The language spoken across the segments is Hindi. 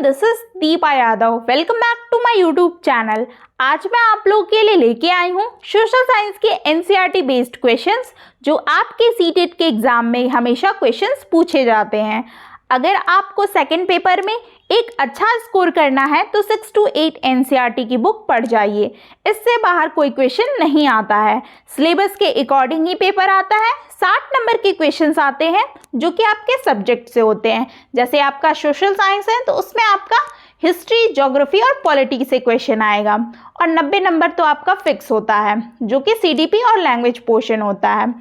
This is Deepa Yadav. Welcome back to my YouTube channel. आज मैं आप लोगों के लिए लेके आई हूँ सोशल साइंस के एनसीईआरटी बेस्ड क्वेश्चंस जो आपके सीटेट के एग्जाम में हमेशा क्वेश्चंस पूछे जाते हैं। अगर आपको सेकंड पेपर में एक अच्छा स्कोर करना है तो 6 to 8 एनसीईआरटी की बुक पढ़ जाइए। इससे बाहर कोई क्वेश्चन नहीं आता है। सिलेबस के अकॉर्डिंग ही पेपर आता है। 60 नंबर के क्वेश्चंस आते हैं जो कि आपके सब्जेक्ट से होते हैं। जैसे आपका सोशल साइंस है तो उसमें आपका हिस्ट्री, ज्योग्राफी और पॉलिटी से क्वेश्चन आएगा और 90 नंबर तो आपका फिक्स होता है जो कि सीडीपी और लैंग्वेज पोर्शन होता है।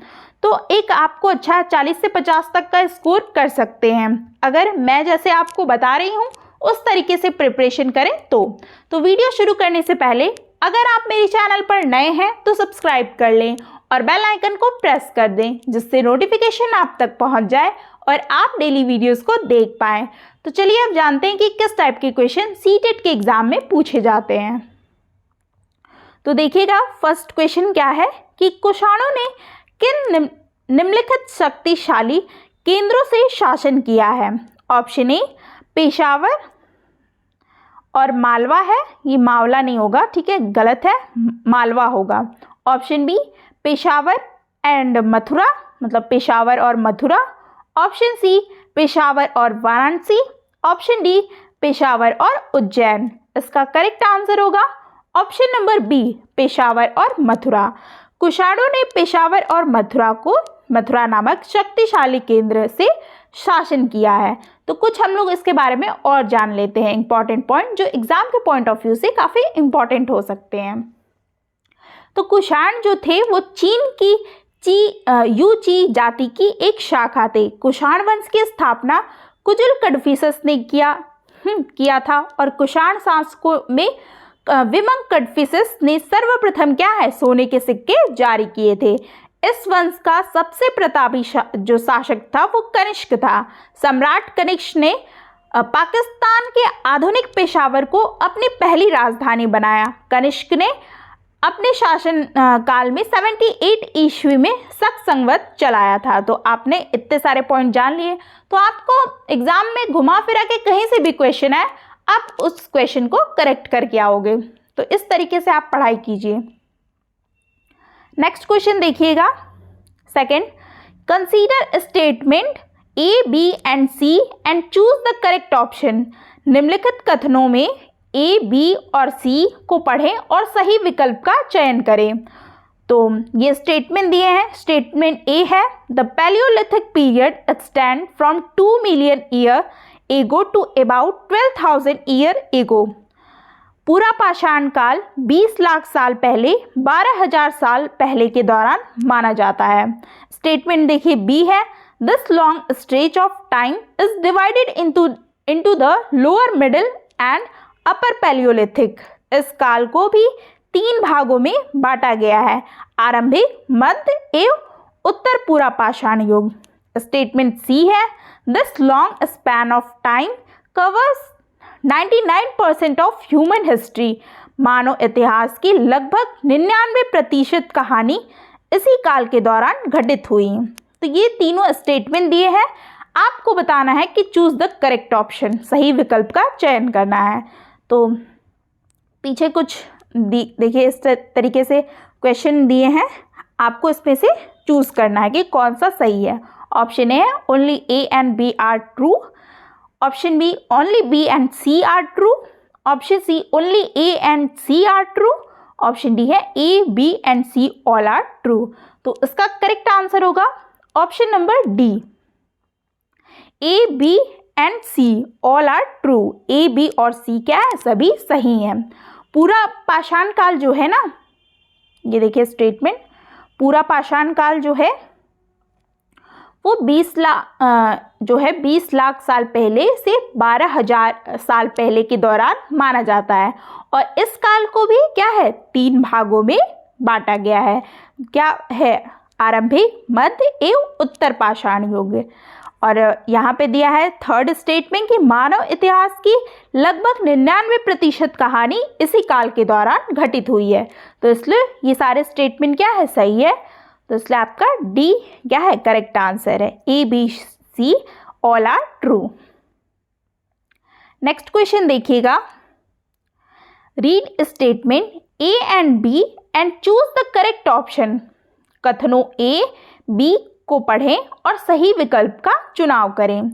तो एक आपको अच्छा 40 से 50 तक का स्कोर कर सकते हैं अगर मैं जैसे आपको बता रही हूँ उस तरीके से प्रिपरेशन करें तो वीडियो शुरू करने से पहले अगर आप मेरे चैनल पर नए हैं तो सब्सक्राइब कर लें और बेल आइकन को प्रेस कर दें जिससे नोटिफिकेशन आप तक पहुंच जाए और आप डेली वीडियोस को देख पाएं। तो चलिए अब जानते हैं कि किस टाइप के क्वेश्चन सीटेट के एग्जाम में पूछे जाते हैं। तो देखिएगा फर्स्ट क्वेश्चन क्या है कि कुषाणों ने किन निम्नलिखित शक्तिशाली केंद्रों से शासन किया है। ऑप्शन ए पेशावर और मालवा है, ये मावला नहीं होगा, ठीक है, गलत है, मालवा होगा। Option B Peshawar and Mathura, मतलब पेशावर और मथुरा। ऑप्शन सी पेशावर और वाराणसी। ऑप्शन डी पेशावर और उज्जैन। इसका करेक्ट आंसर होगा ऑप्शन नंबर बी पेशावर और मथुरा। कुषाणों ने पेशावर और मथुरा नामक शक्तिशाली केंद्र से शासन किया है। तो कुछ हम लोग इसके बारे में और जान लेते हैं इंपॉर्टेंट पॉइंट जो एग्जाम के पॉइंट ऑफ व्यू से काफ़ी इंपॉर्टेंट हो सकते हैं। तो कुषाण जो थे वो चीन की यूची जाति की एक शाखा थे। कुषाण वंश की स्थापना कुजुल कडफिसस ने किया था और कुषाण शासकों में विमंग कडफिसस ने सर्वप्रथम क्या है सोने के सिक्के जारी किए थे। इस वंश का सबसे प्रतापी जो शासक था वो कनिष्क था। सम्राट कनिष्क ने पाकिस्तान के आधुनिक पेशावर को अपनी पहली राजधानी बनाया। कनिष्क ने अपने शासन काल में 78 ईस्वी में शक संवत चलाया था। तो आपने इतने सारे पॉइंट जान लिए तो आपको एग्जाम में घुमा फिरा के कहीं से भी क्वेश्चन है आप उस क्वेश्चन को करेक्ट करके आओगे। तो इस तरीके से आप पढ़ाई कीजिए। नेक्स्ट क्वेश्चन देखिएगा second, consider statement A B and C and choose the correct option. निम्नलिखित कथनों में ए बी और सी को पढ़ें और सही विकल्प का चयन करें। तो ये स्टेटमेंट दिए हैं। स्टेटमेंट ए है the palaeolithic period extend from 2 million year ago to about 12,000 year ago. पूरा पाषाण काल 20 लाख साल पहले 12,000 साल पहले के दौरान माना जाता है। स्टेटमेंट देखिए बी है this long stretch of time is divided into the lower middle and upper Palaeolithic. इस काल को भी 3 भागों में बांटा गया है, आरंभिक, मध्य एवं उत्तर पूरा पाषाण युग। स्टेटमेंट सी है this long span of time covers 99% of human history. मानव इतिहास की लगभग 99% कहानी इसी काल के दौरान घटित हुई। तो ये तीनों स्टेटमेंट दिए हैं। आपको बताना है कि चूज द करेक्ट ऑप्शन, सही विकल्प का चयन करना है। तो पीछे कुछ देखिए इस तरीके से क्वेश्चन दिए हैं, आपको इसमें से चूज करना है कि कौन सा सही है। ऑप्शन ए है only A and B are true. Option B only B and C are true. Option C only A and C are true. Option D है A B and C all are true. तो इसका करेक्ट आंसर होगा option number D, A B and C all are true. A B और सी क्या है, सभी सही हैं। पूरा पाषाण काल जो है ना, ये देखिए स्टेटमेंट, पूरा पाषाण काल जो है वो 20 लाख साल पहले से 12,000 साल पहले के दौरान माना जाता है और इस काल को भी क्या है 3 भागों में बांटा गया है। क्या है, आरंभिक, मध्य एवं उत्तर पाषाण युग। और यहाँ पे दिया है थर्ड स्टेटमेंट कि मानव इतिहास की लगभग 99% कहानी इसी काल के दौरान घटित हुई है। तो इसलिए ये सारे स्टेटमेंट क्या है, सही है। तो इसलिए आपका डी क्या है, करेक्ट आंसर है। A B C all are true. Next question देखिएगा, read statement A and B and choose the correct option. कथनों ए बी को पढ़ें और सही विकल्प का चुनाव करें।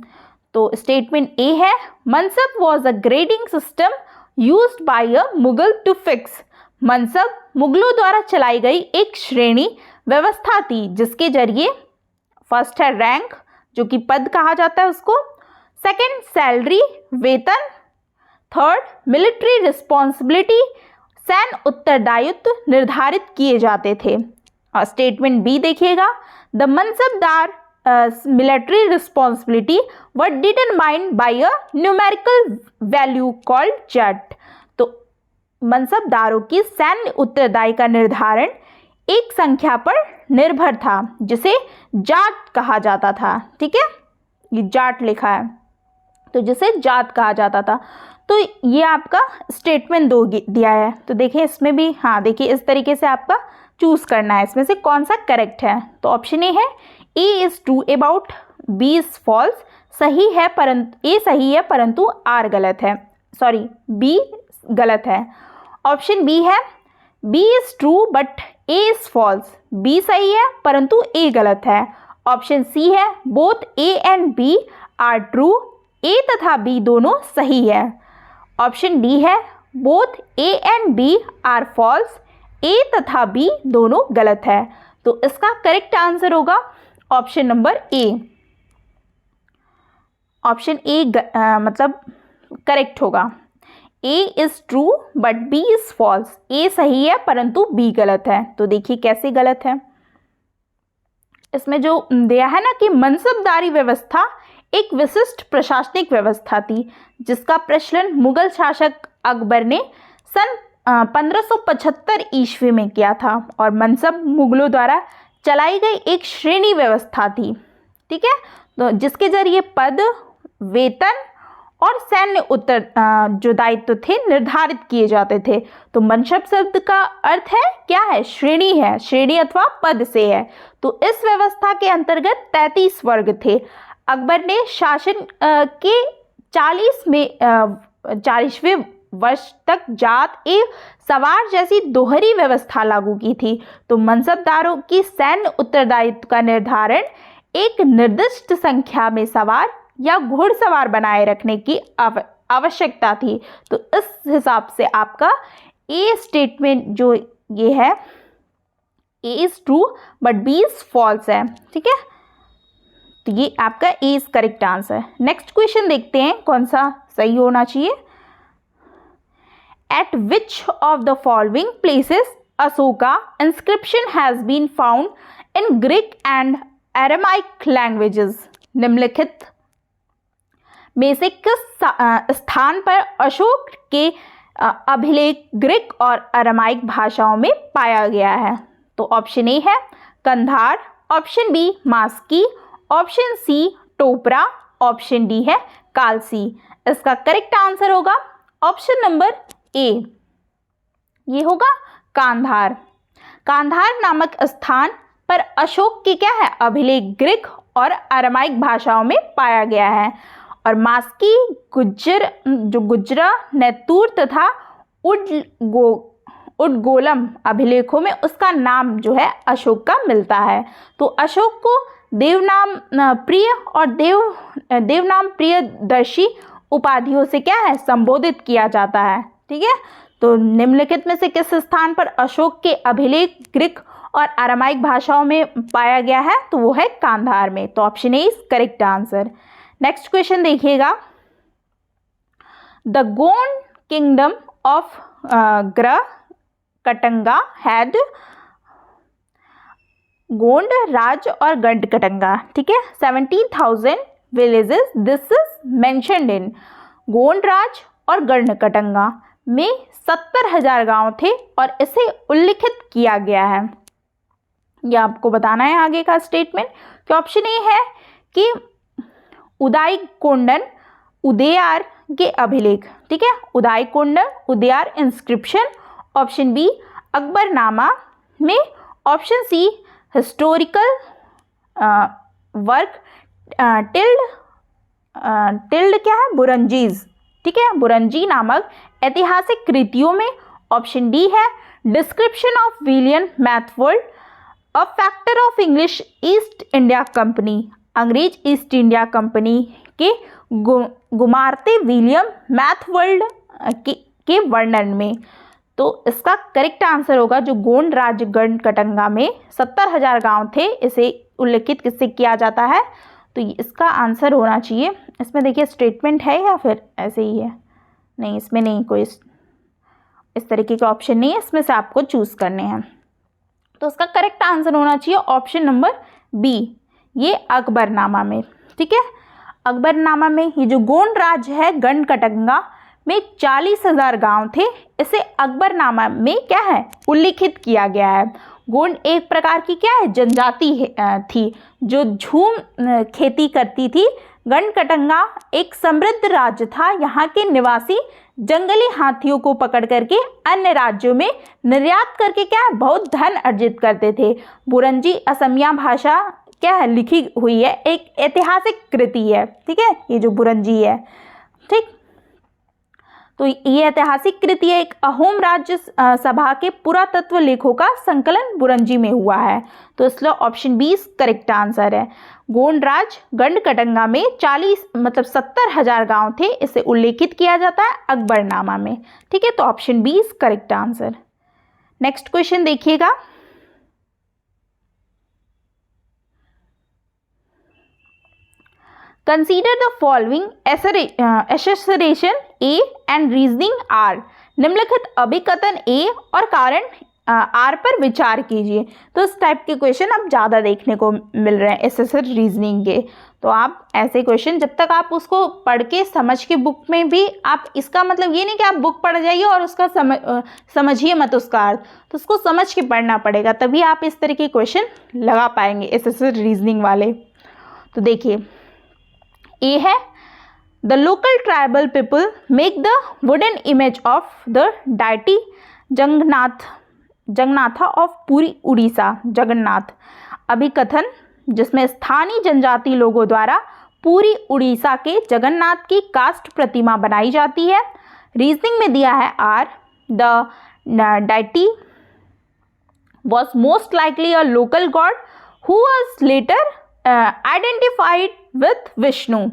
तो स्टेटमेंट ए है, mansab was a grading system used by a Mughal to fix. मनसब मुगलों द्वारा चलाई गई एक श्रेणी व्यवस्था थी जिसके जरिए फर्स्ट है रैंक, जो कि पद कहा जाता है उसको, सेकंड सैलरी वेतन, थर्ड मिलिट्री रिस्पॉन्सिबिलिटी सैन्य उत्तरदायित्व निर्धारित किए जाते थे। और स्टेटमेंट बी देखिएगा, the mansabdar military responsibility were determined by a numerical value called zat. तो मनसबदारों की सैन्य उत्तरदायी का निर्धारण एक संख्या पर निर्भर था जिसे जाट कहा जाता था। ठीक है, ये जाट लिखा है, तो जिसे जाट कहा जाता था। तो ये आपका स्टेटमेंट दो दिया है। तो देखिए इसमें भी, हाँ देखिए इस तरीके से आपका चूज करना है इसमें से कौन सा करेक्ट है। तो ऑप्शन ए है, A is true but B is false. सही है परंतु ए सही है परंतु आर गलत है, सॉरी बी गलत है। ऑप्शन बी है, B is true but A is false. B सही है परंतु ए गलत है। ऑप्शन सी है, both A and B are true. A तथा बी दोनों सही है। ऑप्शन डी है, both A and B are false. A तथा बी दोनों गलत है। तो इसका करेक्ट आंसर होगा option number A. Option A मतलब करेक्ट होगा। A is true but B is false. A सही है परंतु बी गलत है। तो देखिए कैसे गलत है। इसमें जो दिया है ना कि मनसबदारी व्यवस्था एक विशिष्ट प्रशासनिक व्यवस्था थी जिसका प्रचलन मुगल शासक अकबर ने सन 1575 ईस्वी में किया था। और मनसब मुगलों द्वारा चलाई गई एक श्रेणी व्यवस्था थी। ठीक है, तो जिसके जरिए पद वेतन और सैन्य उत्तर जो दायित्व थे निर्धारित किए जाते थे। तो मनसब शब्द का अर्थ है क्या है, श्रेणी है, श्रेणी अथवा पद से है। तो इस व्यवस्था के अंतर्गत 33 वर्ग थे। अकबर ने शासन के 40वें वर्ष तक जात एवं सवार जैसी दोहरी व्यवस्था लागू की थी। तो मनसबदारों की सैन्य उत्तरदायित्व का निर्धारण एक निर्दिष्ट संख्या में सवार या घुड़सवार बनाए रखने की आवश्यकता थी। तो इस हिसाब से आपका ए स्टेटमेंट जो ये है, A is true but B is false है। ठीक है, तो ये आपका A is correct answer. Next question देखते हैं कौन सा सही होना चाहिए। At which of the following places Ashoka inscription has been found in Greek and Aramaic languages. निम्नलिखित में से किस स्थान पर अशोक के अभिलेख ग्रीक और अरामाइक भाषाओं में पाया गया है। तो ऑप्शन ए है Kandhar, option B Maski, option C Topra, option D है कालसी। इसका करेक्ट आंसर होगा ऑप्शन नंबर ए, ये होगा कांधार। कांधार नामक स्थान पर अशोक के क्या है अभिलेख ग्रीक और अरामाइक भाषाओं में पाया गया है। और मास्की गुजरा नैतूर तथा उडगोलम अभिलेखों में उसका नाम जो है अशोक का मिलता है। तो अशोक को देवनाम प्रिय और देवनाम प्रियदर्शी उपाधियों से क्या है संबोधित किया जाता है। ठीक है, तो निम्नलिखित में से किस स्थान पर अशोक के अभिलेख ग्रीक और अरामाइक भाषाओं में पाया गया है, तो वो है कांधार में। तो option A is correct answer. Next question देखिएगा, द गोंड किंगडम ऑफ ग्र कटंगा हैड, गोंड राज और गंड कटंगा, ठीक है, 17,000 villages. This is mentioned in. Gond राज और गंड कटंगा में 70,000 गांव थे और इसे उल्लिखित किया गया है। यह आपको बताना है आगे का स्टेटमेंट कि ऑप्शन ए है कि उदाई कोंडन उदयार के अभिलेख, ठीक है, Udai Kondan Udayar inscription. Option B Akbarnama में। Option C historical work titled क्या है बुरंजीज, ठीक है, बुरंजी नामक ऐतिहासिक कृतियों में। ऑप्शन डी है description of William Methwold, a factor of English East India company, अंग्रेज ईस्ट इंडिया कंपनी के गुमारते विलियम मैथवुड के वर्णन में। तो इसका करेक्ट आंसर होगा जो गोंड राज्य गण कटंगा में 70,000 गांव थे, इसे उल्लेखित किससे किया जाता है? तो इसका आंसर होना चाहिए, इसमें देखिए स्टेटमेंट है या फिर ऐसे ही है? नहीं, इसमें नहीं, कोई इस तरीके के ऑप्शन नहीं है, इसमें से आपको चूज करने हैं। तो इसका करेक्ट आंसर होना चाहिए ऑप्शन नंबर बी, ये अकबरनामा में। ठीक है, अकबरनामा में ये जो गोंड राज्य है गण कटंगा में 40,000 गांव थे, इसे अकबरनामा में क्या है उल्लिखित किया गया है। गोंड एक प्रकार की क्या है जनजाति थी जो झूम खेती करती थी। गणकटंगा एक समृद्ध राज्य था, यहाँ के निवासी जंगली हाथियों को पकड़ करके अन्य राज्यों में निर्यात करके क्या है बहुत धन अर्जित करते थे। बुरंजी असमिया भाषा क्या है लिखी हुई है, एक ऐतिहासिक कृति है। ठीक है, ये जो बुरंजी है, ठीक, तो ये ऐतिहासिक कृति है, एक अहोम राज्य सभा के पुरातत्व लेखों का संकलन बुरंजी में हुआ है। तो इसलिए ऑप्शन बी करेक्ट आंसर है। गोंड राज गणकटंगा में 70,000 गांव थे, इसे उल्लेखित किया जाता है अकबरनामा में। ठीक है, तो option B correct answer. Next question देखिएगा, consider the following association A and reasoning R. निम्नलिखित अभिकथन ए और कारण आर पर विचार कीजिए। तो इस टाइप के क्वेश्चन अब ज़्यादा देखने को मिल रहे हैं एसएसआर रीजनिंग के। तो आप ऐसे क्वेश्चन जब तक आप उसको पढ़ के समझ के बुक में भी, आप इसका मतलब ये नहीं कि आप बुक पढ़ जाइए और उसका समझिए मत उसका अर्थ, तो उसको समझ के पढ़ना पड़ेगा, तभी आप इस तरह के क्वेश्चन लगा पाएंगे एसएसआर रीजनिंग वाले। तो देखिए, ए है the local tribal people make the wooden image of the deity Jagannatha of पूरी उड़ीसा। जगन्नाथ अभिकथन जिसमें स्थानीय जनजाति लोगों द्वारा पूरी उड़ीसा के जगन्नाथ की कास्ट प्रतिमा बनाई जाती है। रीजनिंग में दिया है R, the deity was most likely a local god who was later identified with Vishnu.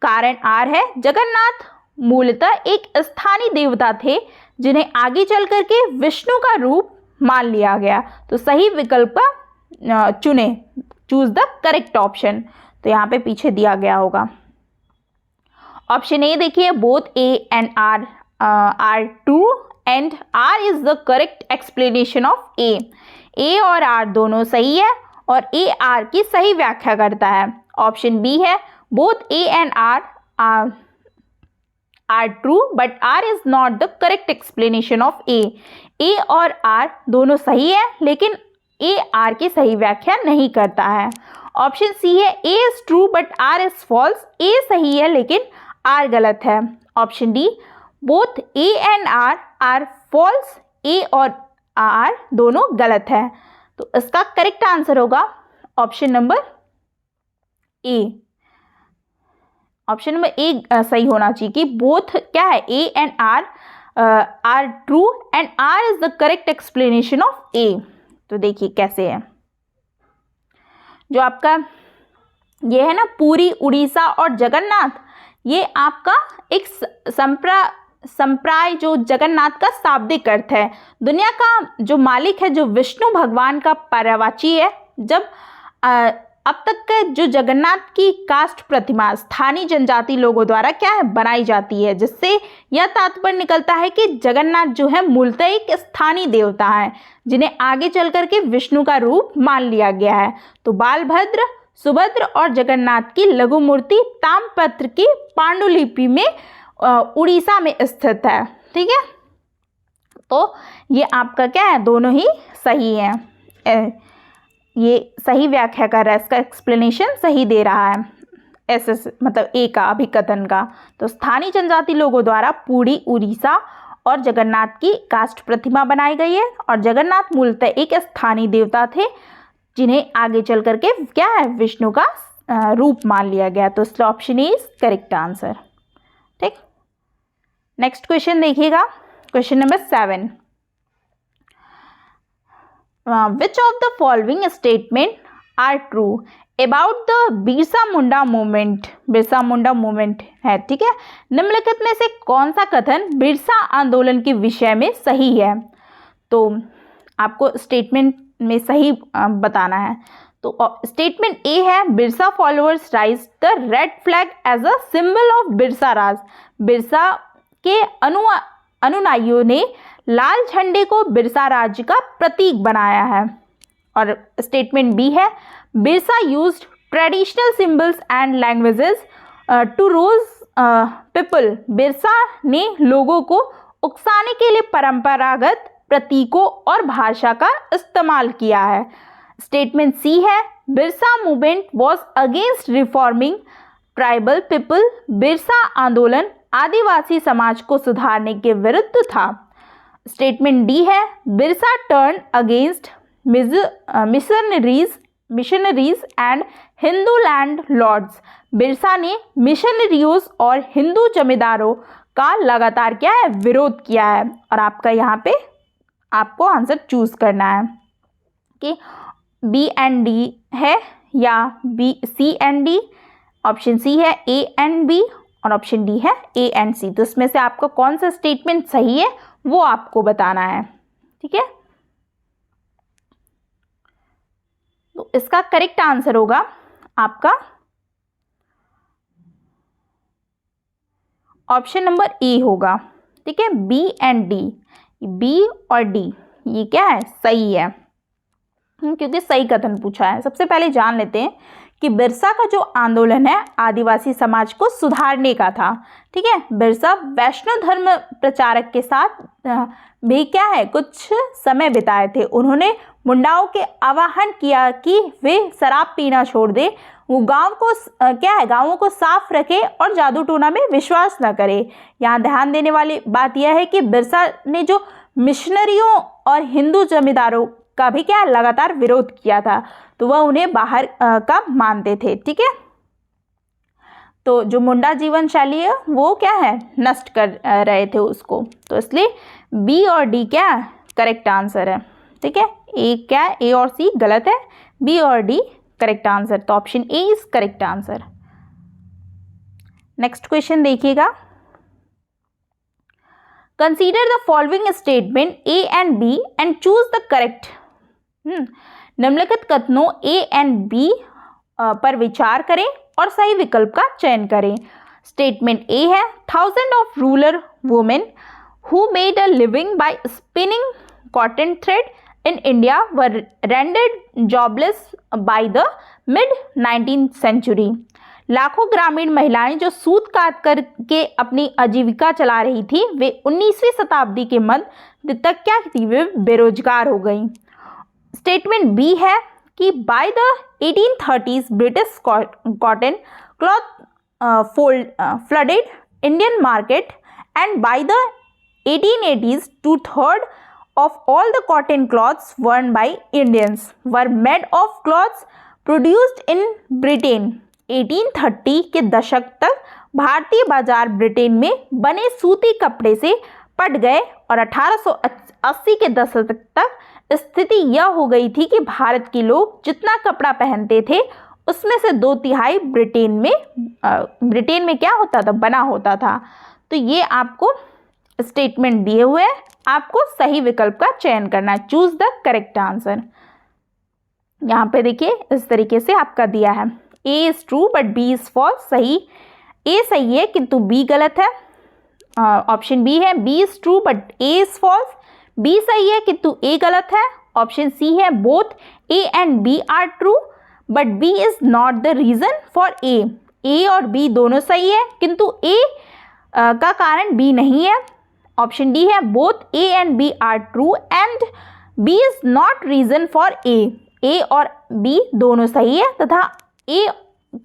कारण आर है जगन्नाथ मूलतः एक स्थानीय देवता थे जिन्हें आगे चल करके विष्णु का रूप मान लिया गया। तो सही विकल्प का चूज द करेक्ट ऑप्शन। तो यहाँ पे पीछे दिया गया होगा ऑप्शन ए। देखिए, both A and R are true and R is the correct explanation of A. A और आर दोनों सही है और ए आर की सही व्याख्या करता है। ऑप्शन बी है both A and R are true but R is not the correct explanation of A. A और आर दोनों सही है लेकिन ए आर की सही व्याख्या नहीं करता है। ऑप्शन सी है A is true but R is false. A सही है लेकिन आर गलत है। Option D both A and R are false. A और आर दोनों गलत है। तो इसका करेक्ट आंसर होगा option number A. Option number A सही होना चाहिए कि बोथ क्या है A and R are true and R is the correct explanation of A. तो देखिए कैसे है, जो आपका ये है ना पूरी उड़ीसा और जगन्नाथ, ये आपका एक संप्राय जो जगन्नाथ का शाब्दिक अर्थ है। दुनिया का जो मालिक है, जो विष्णु भगवान का पर्यायवाची है। जब अब तक के जो जगन्नाथ की कास्ट प्रतिमा स्थानीय जनजाति लोगों द्वारा क्या है बनाई जाती है, जिससे यह तात्पर्य निकलता है कि जगन्नाथ जो है मूलतः एक स्थानीय देवता है जिन्हें आगे चल करके विष्णु का रूप मान लिया गया है। तो बालभद्र, सुभद्र और जगन्नाथ की लघु मूर्ति ताम्रपत्र की पांडुलिपि में उड़ीसा में स्थित है। ठीक है, तो ये आपका क्या है, दोनों ही सही है। ये सही व्याख्या कर रहा है, इसका एक्सप्लेनेशन सही दे रहा है एस मतलब ए का अभिकथन का। तो स्थानीय जनजाति लोगों द्वारा पूरी उड़ीसा और जगन्नाथ की कास्ट प्रतिमा बनाई गई है और जगन्नाथ मूलतः एक स्थानीय देवता थे जिन्हें आगे चल करके क्या है विष्णु का रूप मान लिया गया। तो इसलिए option A is correct answer. ठीक, नेक्स्ट क्वेश्चन देखिएगा, question number 7, which of the following statement are true about the Birsa Munda movement. Birsa Munda movement है, ठीक है। निम्नलिखित में से कौन सा कथन बिरसा आंदोलन के विषय में सही है। तो आपको स्टेटमेंट में सही बताना है। तो स्टेटमेंट ए है, Birsa followers raise the red flag as a symbol of Birsa Raj. Birsa के अनुयायियों ने लाल झंडे को बिरसा राज्य का प्रतीक बनाया है। और स्टेटमेंट बी है, Birsa used traditional symbols and languages to rose people. Birsa ने लोगों को उकसाने के लिए परंपरागत प्रतीकों और भाषा का इस्तेमाल किया है। स्टेटमेंट सी है, Birsa movement was against reforming tribal people. Birsa आंदोलन आदिवासी समाज को सुधारने के विरुद्ध था। स्टेटमेंट डी है, Birsa turn against missionaries and Hindu landlords. Birsa ने मिशनरियों और हिंदू जमींदारों का लगातार क्या है, विरोध किया है। और आपका यहाँ पे आपको आंसर चूज करना है कि बी एंड डी है या B C and D. Option C है ए एंड बी और ऑप्शन डी है ए एंड सी। तो इसमें से आपका कौन सा स्टेटमेंट सही है वो आपको बताना है, ठीक है। तो इसका करेक्ट आंसर होगा आपका ऑप्शन नंबर ए होगा, ठीक है। बी एंड डी, बी और डी ये क्या है, सही है, क्योंकि सही कथन पूछा है। सबसे पहले जान लेते हैं कि बिरसा का जो आंदोलन है आदिवासी समाज को सुधारने का था, ठीक है। बिरसा वैष्णव धर्म प्रचारक के साथ भी क्या है कुछ समय बिताए थे। उन्होंने मुंडाओं के आह्वान किया कि वे शराब पीना छोड़ दे, वो गांवों को साफ रखे और जादू टोना में विश्वास न करे। यहाँ ध्यान देने वाली बात यह है कि बिरसा ने जो मिशनरियों और हिंदू जमींदारों का भी क्या लगातार विरोध किया था, तो वह उन्हें बाहर का मानते थे, ठीक है। तो जो मुंडा जीवन शैली है वो क्या है, नष्ट कर रहे थे उसको। तो इसलिए बी और डी क्या करेक्ट आंसर है, ठीक है। ए और सी गलत है, बी और डी करेक्ट आंसर। तो option A is correct answer. Next question देखिएगा, consider the following statement A and B and choose the correct. निम्नलिखित कथनों ए एंड बी पर विचार करें और सही विकल्प का चयन करें। स्टेटमेंट ए है, thousand of rural women who made a living by spinning cotton thread in India were rendered jobless by the mid 19th century. लाखों ग्रामीण महिलाएं जो सूत काट करके अपनी आजीविका चला रही थी, वे 19वीं शताब्दी के मध्य तक क्या थी, वे बेरोजगार हो गई। स्टेटमेंट बी है कि by the 1830s British cotton cloth flooded Indian market and by the 1880s 2/3 of all the cotton cloths worn by Indians were made of cloths produced in Britain। 1830 के दशक तक भारतीय बाजार ब्रिटेन में बने सूती कपड़े से पट गए और 1880 के दशक तक स्थिति यह हो गई थी कि भारत के लोग जितना कपड़ा पहनते थे उसमें से 2/3 ब्रिटेन में क्या होता था, बना होता था। तो ये आपको स्टेटमेंट दिए हुए हैं, आपको सही विकल्प का चयन करना है, चूज द करेक्ट आंसर। यहाँ पे देखिए इस तरीके से आपका दिया है, A is true but B is false. सही ए सही है किंतु बी गलत है। ऑप्शन बी है, B is true but A is false. B सही है किंतु ए गलत है। ऑप्शन सी है, both A and B are true but B is not the reason for A. A और बी दोनों सही है किंतु ए का कारण बी नहीं है। ऑप्शन डी है, both A and B are true and B is not reason for A. A और बी दोनों सही है तथा ए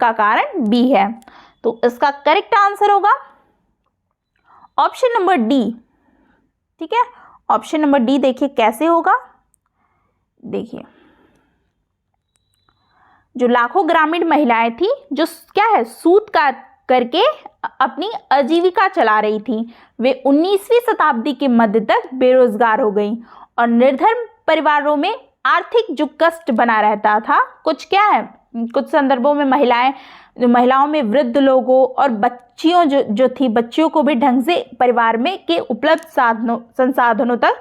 का कारण बी है। तो इसका करेक्ट आंसर होगा ऑप्शन नंबर डी, ठीक है। ऑप्शन नंबर डी देखिए कैसे होगा, देखिए जो लाखों ग्रामीण महिलाएं थी जो क्या है सूत करके अपनी आजीविका चला रही थी। वे 19वीं शताब्दी के मध्य तक बेरोजगार हो गईं और निर्धन परिवारों में आर्थिक जो कष्ट बना रहता था। कुछ क्या है, कुछ संदर्भों में महिलाओं में वृद्ध लोगों और बच्चियों जो थी, बच्चियों को भी ढंग से परिवार में के उपलब्ध संसाधनों तक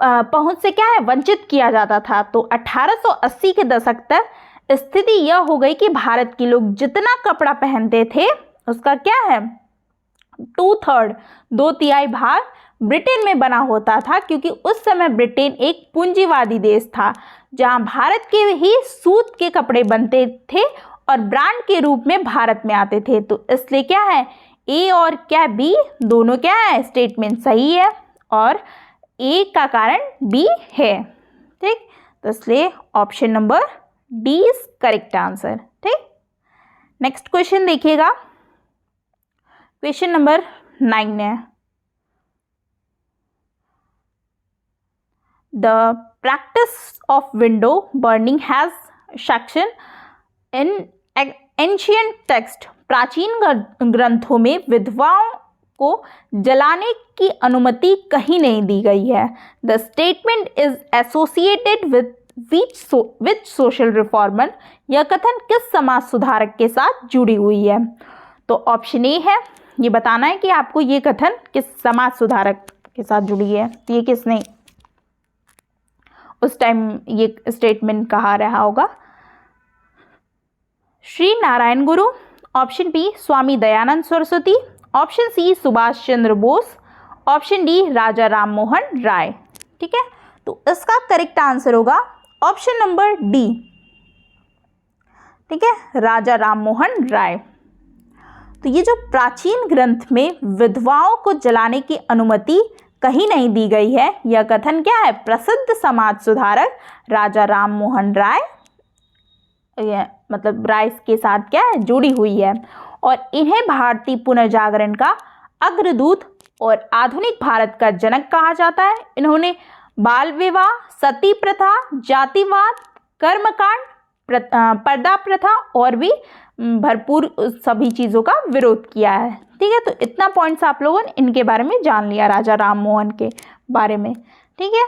पहुंच से क्या है, वंचित किया जाता था। तो 1880 के दशक तक स्थिति यह हो गई कि भारत के लोग जितना कपड़ा पहनते थे उसका क्या है, 2/3 2/3 भाग ब्रिटेन में बना होता था, क्योंकि उस समय ब्रिटेन एक पूंजीवादी देश था जहां भारत के ही सूत के कपड़े बनते थे और ब्रांड के रूप में भारत में आते थे। तो इसलिए क्या है, ए और क्या बी दोनों क्या है, स्टेटमेंट सही है और ए का कारण बी है। ठीक, तो इसलिए option number D is correct answer. ठीक, नेक्स्ट क्वेश्चन देखिएगा, क्वेश्चन नंबर 9 है, the practice of window burning has section in ancient text. प्राचीन ग्रंथों में विधवाओं को जलाने की अनुमति कहीं नहीं दी गई है। The statement is associated which social reformer. यह कथन किस समाज सुधारक के साथ जुड़ी हुई है? तो ऑप्शन ए है, ये बताना है कि आपको ये कथन किस समाज सुधारक के साथ जुड़ी है। ये किसने उस टाइम ये स्टेटमेंट कहा रहा होगा? श्री नारायण गुरु, option B Swami Dayanand Saraswati, option C Subhash Chandra Bose, option D राजा राम मोहन राय। ठीक है, तो इसका करेक्ट आंसर होगा ऑप्शन नंबर डी। ठीक है, राजा राम मोहन राय। तो ये जो प्राचीन ग्रंथ में विधवाओं को जलाने की अनुमति कहीं नहीं दी गई है, यह कथन क्या है, प्रसिद्ध समाज सुधारक राजा राम मोहन राय, मतलब राय के साथ क्या है, जुड़ी हुई है और इन्हें भारतीय पुनर्जागरण का अग्रदूत और आधुनिक भारत का जनक कहा जाता है। इन्होंने बाल विवाह, सती प्रथा, जातिवाद, कर्मकांड, पर्दा प्रथा और भी भरपूर सभी चीज़ों का विरोध किया है। ठीक है, तो इतना पॉइंट्स आप लोगों ने इनके बारे में जान लिया, राजा राम मोहन के बारे में। ठीक है,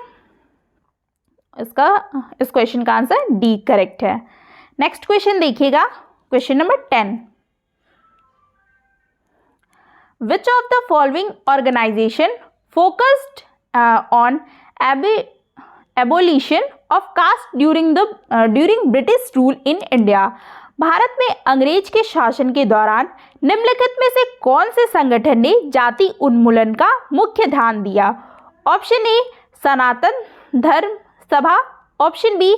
इस क्वेश्चन का आंसर डी करेक्ट है। नेक्स्ट क्वेश्चन देखिएगा, question number 10, which of the following organisation focused on abolition of caste during British rule in India. Bharat में अंग्रेज के शासन के दौरान निम्नलिखित में से कौन से संगठन ने जाति उन्मूलन का मुख्य ध्यान दिया? Option A Sanatan Dharma Sabha, option B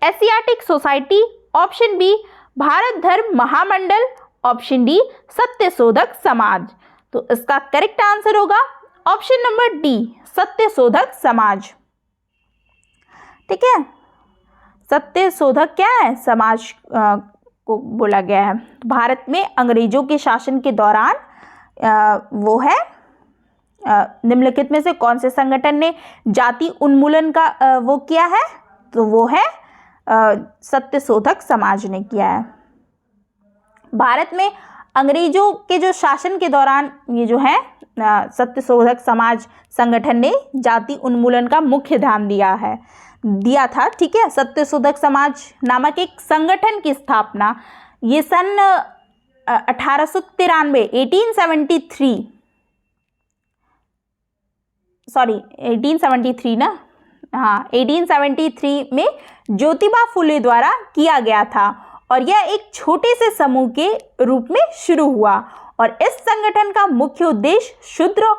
Asiatic Society, option B Bharat Dharma Mahamandal, option D Satyashodhak Samaj. तो इसका करेक्ट आंसर होगा option number D, Satyashodhak Samaj. ठीक है, सत्यशोधक क्या है, समाज को बोला गया है। भारत में अंग्रेजों के शासन के दौरान वो है निम्नलिखित में से कौन से संगठन ने जाति उन्मूलन का वो किया है? तो वो है सत्यशोधक समाज ने किया है। भारत में अंग्रेजों के जो शासन के दौरान ये जो है सत्यशोधक समाज संगठन ने जाति उन्मूलन का मुख्य ध्यान दिया था। ठीक है, सत्यशोधक समाज नामक एक संगठन की स्थापना ये सन 1873 में ज्योतिबा फुले द्वारा किया गया था और यह एक छोटे से समूह के रूप में शुरू हुआ और इस संगठन का मुख्य उद्देश्य शूद्र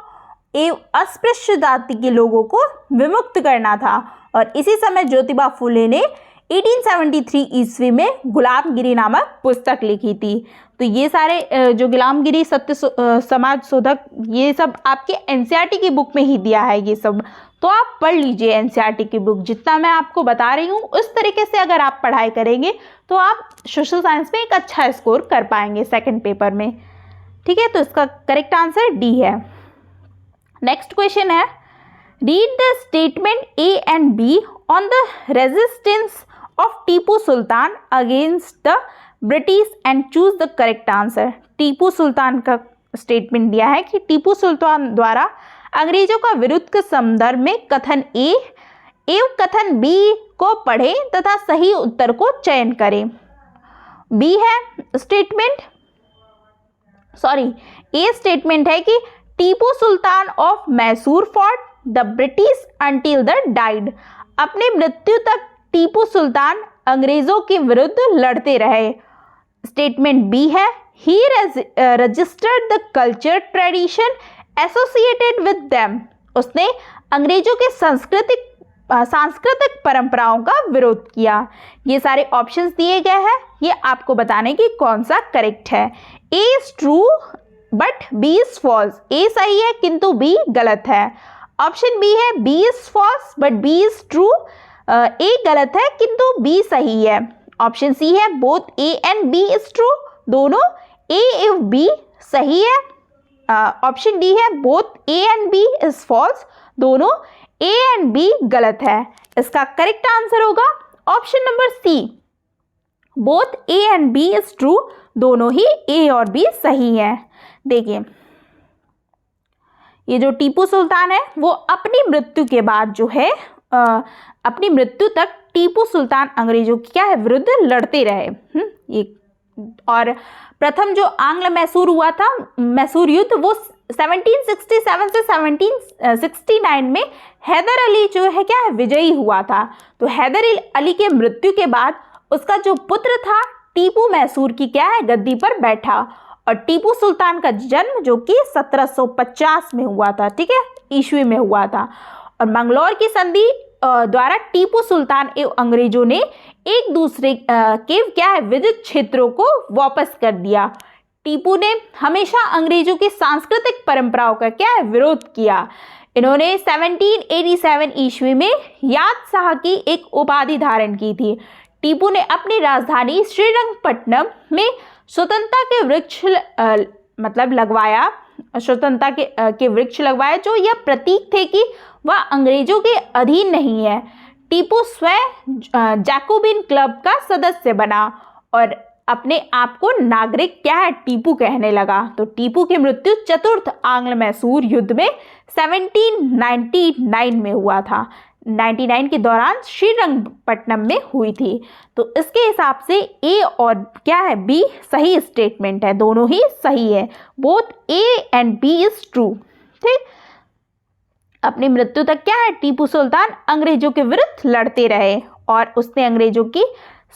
एवं अस्पृश्य जाति के लोगों को विमुक्त करना था। और इसी समय ज्योतिबा फुले ने 1873 ईस्वी में गुलामगिरी नामक पुस्तक लिखी थी। तो ये सारे जो गुलामगिरी सत्य समाज शोधक ये सब आपके एनसीईआरटी की बुक में ही दिया है ये सब, तो आप पढ़ लीजिए एनसीईआरटी की बुक। जितना मैं आपको बता रही हूँ उस तरीके से अगर आप पढ़ाई करेंगे तो आप सोशल साइंस में एक अच्छा स्कोर कर पाएंगे सेकंड पेपर में। ठीक है, तो इसका करेक्ट आंसर डी है। नेक्स्ट क्वेश्चन है, read the statement A and B on the resistance of Tipu Sultan against the British and choose the correct answer. Tipu Sultan का स्टेटमेंट दिया है कि टीपू सुल्तान द्वारा अंग्रेजों का विरुद्ध के संदर्भ में कथन ए एवं कथन बी को पढ़ें तथा सही उत्तर को चयन करें। बी है स्टेटमेंट, ए स्टेटमेंट है कि Tipu Sultan of Mysore fought the British until the died. अपने मृत्यु तक टीपू सुल्तान अंग्रेजों के विरुद्ध लड़ते रहे। स्टेटमेंट बी है he registered the culture tradition associated with them. उसने अंग्रेजों के सांस्कृतिक परंपराओं का विरोध किया। ये सारे ऑप्शंस दिए गए हैं, ये आपको बताने की कौन सा करेक्ट है। A is true but B is false. A सही है किंतु बी गलत है। ऑप्शन बी है B is false but B is true. A गलत है किंतु बी सही है। ऑप्शन सी है both A and B is true. दोनों ए एवं बी सही है। ऑप्शन डी है both A and B is false. दोनों ए एंड बी गलत है। इसका करेक्ट आंसर होगा option number C, both A and B is true. दोनों ही ए और बी सही है। देखिए, ये जो टीपू सुल्तान है वो अपनी मृत्यु के बाद जो है अपनी मृत्यु तक टीपू सुल्तान अंग्रेजों की क्या है विरुद्ध लड़ते रहे। ये और प्रथम जो आंग्ल मैसूर हुआ था, मैसूर युद्ध, वो 1767 से 1769 में हैदर अली जो है क्या है विजयी हुआ था। तो हैदर अली के मृत्यु के बाद उसका जो पुत्र था टीपू मैसूर की क्या है गद्दी पर बैठा। और टीपू सुल्तान का जन्म जो कि 1750 में हुआ था, ठीक है, ईस्वी में हुआ था। और मंगलौर की संधि द्वारा टीपू सुल्तान एवं अंग्रेजों ने एक दूसरे के क्या है विजित क्षेत्रों को वापस कर दिया। टीपू ने हमेशा अंग्रेजों की सांस्कृतिक परंपराओं का क्या है विरोध किया। इन्होंने 1787 ईस्वी में याद शाह की एक उपाधि धारण की थी। टीपू ने अपनी राजधानी श्रीरंगपट्टनम में स्वतंत्रता के वृक्ष लगवाया, स्वतंत्रता के वृक्ष लगवाए, जो यह प्रतीक थे कि वह अंग्रेजों के अधीन नहीं है। टीपू स्वयं जैकोबिन क्लब का सदस्य बना और अपने आप को नागरिक क्या है टीपू कहने लगा। तो टीपू की मृत्यु चतुर्थ आंग्ल मैसूर युद्ध में 1799 में हुआ था। 99 के दौरान श्रीरंगपट्टनम में हुई थी। तो इसके हिसाब से ए और क्या है बी सही स्टेटमेंट है, दोनों ही सही है। Both A and B is true. ठीक, अपनी मृत्यु तक क्या है टीपू सुल्तान अंग्रेजों के विरुद्ध लड़ते रहे और उसने अंग्रेजों की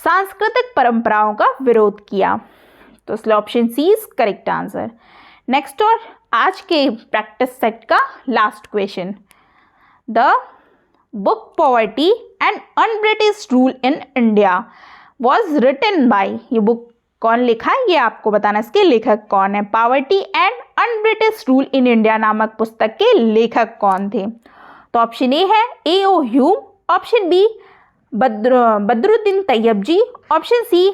सांस्कृतिक परंपराओं का विरोध किया। तो इसलिए option C is correct answer. Next और आज के प्रैक्टिस सेट का last question, the book poverty and un-British rule in India was written by. ये बुक कौन लिखा है ये आपको बताना, इसके लेखक कौन है। Poverty and un-British rule in India नामक पुस्तक के लेखक कौन थे। तो ऑप्शन ए है A.O. Hume, option B Badruddin Tyabji, option C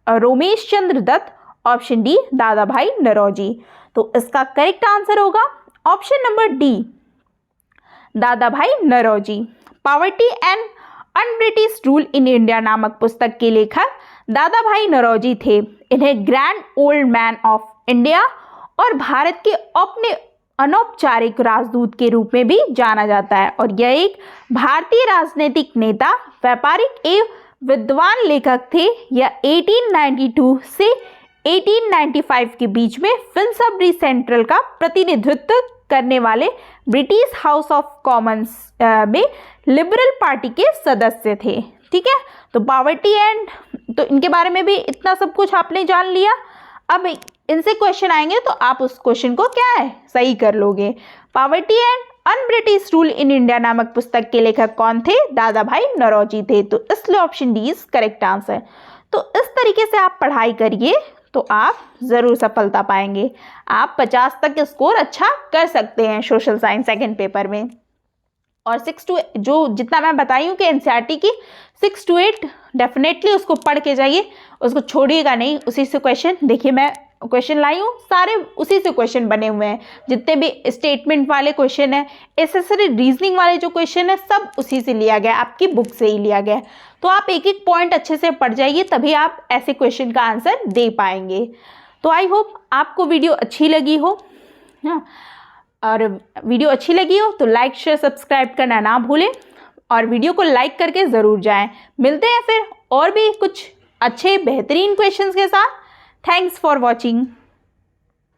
Romesh Chandra Dutt, option D Dada Bhai Naoroji. तो इसका करेक्ट आंसर होगा option number D, Dada Bhai Naoroji. Poverty and un-British rule in India नामक पुस्तक के लेखक दादा भाई नौरोजी थे। इन्हें grand old man of India और भारत के अपने अनौपचारिक राजदूत के रूप में भी जाना जाता है। और यह एक भारतीय राजनीतिक नेता, व्यापारिक एवं विद्वान लेखक थे। यह 1892 से 1895 के बीच में फिन्सबरी सेंट्रल का प्रतिनिधित्व करने वाले ब्रिटिश हाउस ऑफ कॉमन्स में लिबरल पार्टी के सदस्य थे। ठीक है, तो पॉवर्टी एंड, तो इनके बारे में भी इतना सब कुछ आपने जान लिया। अब इनसे क्वेश्चन आएंगे तो आप उस क्वेश्चन को क्या है सही कर लोगे। Poverty and un-British rule in India नामक पुस्तक के लेखक कौन थे, दादा भाई नौरोजी थे। तो इसलिए option D is correct answer. तो इस तरीके से आप पढ़ाई करिए तो आप ज़रूर सफलता पाएंगे। आप 50 तक स्कोर अच्छा कर सकते हैं सोशल साइंस सेकंड पेपर में। और 6 to 8 जो जितना मैं बताई हूँ कि एनसीईआरटी की 6 to 8 डेफिनेटली उसको पढ़ के जाइए, उसको छोड़िएगा नहीं। उसी से क्वेश्चन, देखिए मैं क्वेश्चन लाई हूँ, सारे उसी से क्वेश्चन बने हुए हैं। जितने भी स्टेटमेंट वाले क्वेश्चन है, एसेसरी रीजनिंग वाले जो क्वेश्चन है, सब उसी से लिया गया, आपकी बुक से ही लिया गया। तो तो आप एक एक पॉइंट अच्छे से पढ़ जाइए, तभी आप ऐसे क्वेश्चन का आंसर दे पाएंगे। तो आई होप आपको वीडियो अच्छी लगी हो, और वीडियो अच्छी लगी हो तो लाइक शेयर सब्सक्राइब करना ना भूलें, और वीडियो को लाइक करके ज़रूर जाएं। मिलते हैं फिर और भी कुछ अच्छे बेहतरीन क्वेश्चंस के साथ। Thanks for watching.